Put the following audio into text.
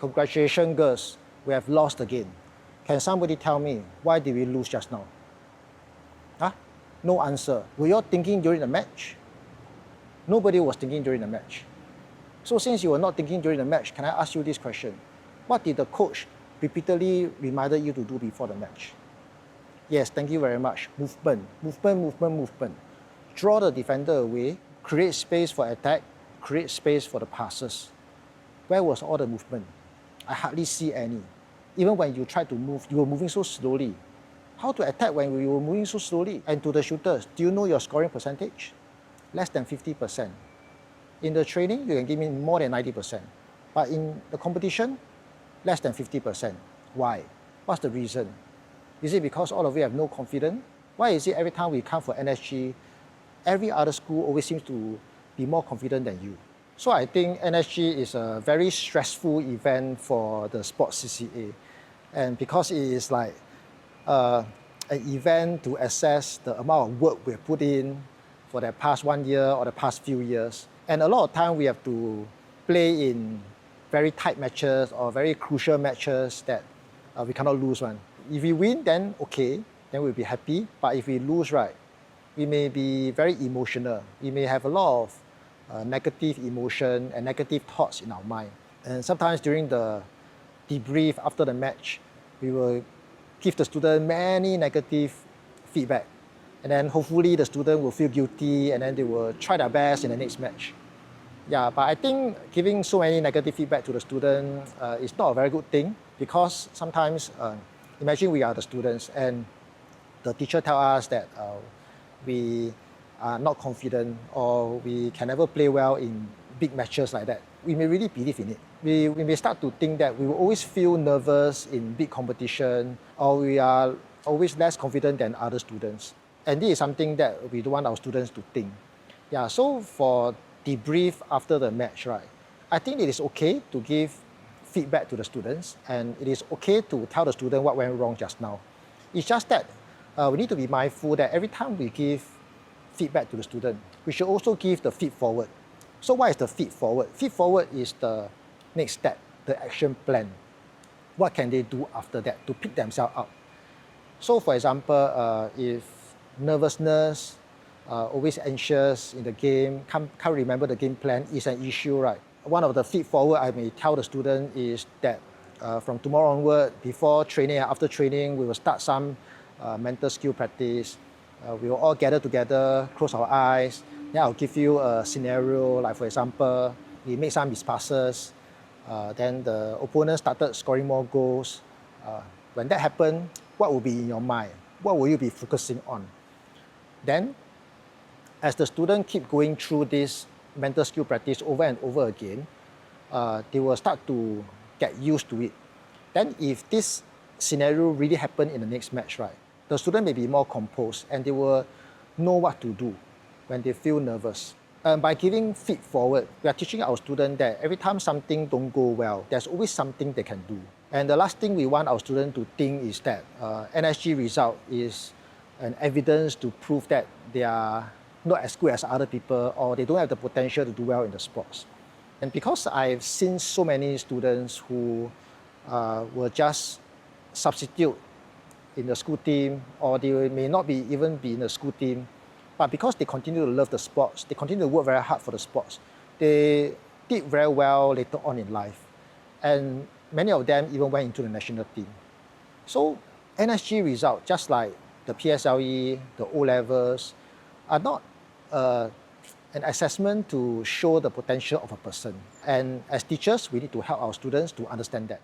Congratulations, girls, we have lost again. Can somebody tell me why did we lose just now? Huh? No answer. Were you all thinking during the match? Nobody was thinking during the match. So since you were not thinking during the match, can I ask you this question? What did the coach repeatedly reminded you to do before the match? Yes, thank you very much. Movement, movement, movement, movement. Draw the defender away, create space for attack, create space for the passes. Where was all the movement? I hardly see any. Even when you tried to move, you were moving so slowly. How to attack when you were moving so slowly? And to the shooters, do you know your scoring percentage? Less than 50%. In the training, you can give me more than 90%. But in the competition, less than 50%. Why? What's the reason? Is it because all of you have no confidence? Why is it every time we come for NSG, every other school always seems to be more confident than you? So I think NSG is a very stressful event for the sports CCA. And because it is like an event to assess the amount of work we've put in for the past 1 year or the past few years. And a lot of time we have to play in very tight matches or very crucial matches that we cannot lose one. If we win, then okay, then we'll be happy. But if we lose, right, we may be very emotional. We may have a lot of negative emotion and negative thoughts in our mind. And sometimes during the debrief after the match, we will give the student many negative feedback. And then hopefully the student will feel guilty and then they will try their best in the next match. Yeah, but I think giving so many negative feedback to the student is not a very good thing, because sometimes, imagine we are the students and the teacher tells us that we are not confident or we can never play well in big matches like that. We may really believe in it. We may start to think that we will always feel nervous in big competition, or we are always less confident than other students. And this is something that we don't want our students to think. Yeah, so for debrief after the match, right, I think it is okay to give feedback to the students, and it is okay to tell the student what went wrong just now. It's just that we need to be mindful that every time we give feedback to the student, we should also give the feed forward. So what is the feed forward? Feed forward is the next step, the action plan. What can they do after that to pick themselves up? So for example, if nervousness, always anxious in the game, can't remember the game plan is an issue, right? One of the feed forward I may tell the student is that from tomorrow onward, before training and after training, we will start some mental skill practice. We will all gather together, close our eyes. Then I'll give you a scenario, like for example, we make some mispasses. Then the opponent started scoring more goals. When that happened, what will be in your mind? What will you be focusing on? Then, as the student keep going through this mental skill practice over and over again, they will start to get used to it. Then if this scenario really happened in the next match, right, the student may be more composed and they will know what to do when they feel nervous. By giving feed forward, we are teaching our students that every time something don't go well, there's always something they can do. And the last thing we want our students to think is that NSG result is an evidence to prove that they are not as good as other people or they don't have the potential to do well in the sports. And because I've seen so many students who will just substitute in the school team, or they may not even be in the school team, but because they continue to love the sports, they continue to work very hard for the sports, they did very well later on in life. And many of them even went into the national team. So NSG results, just like the PSLE, the O-levels, are not an assessment to show the potential of a person. And as teachers, we need to help our students to understand that.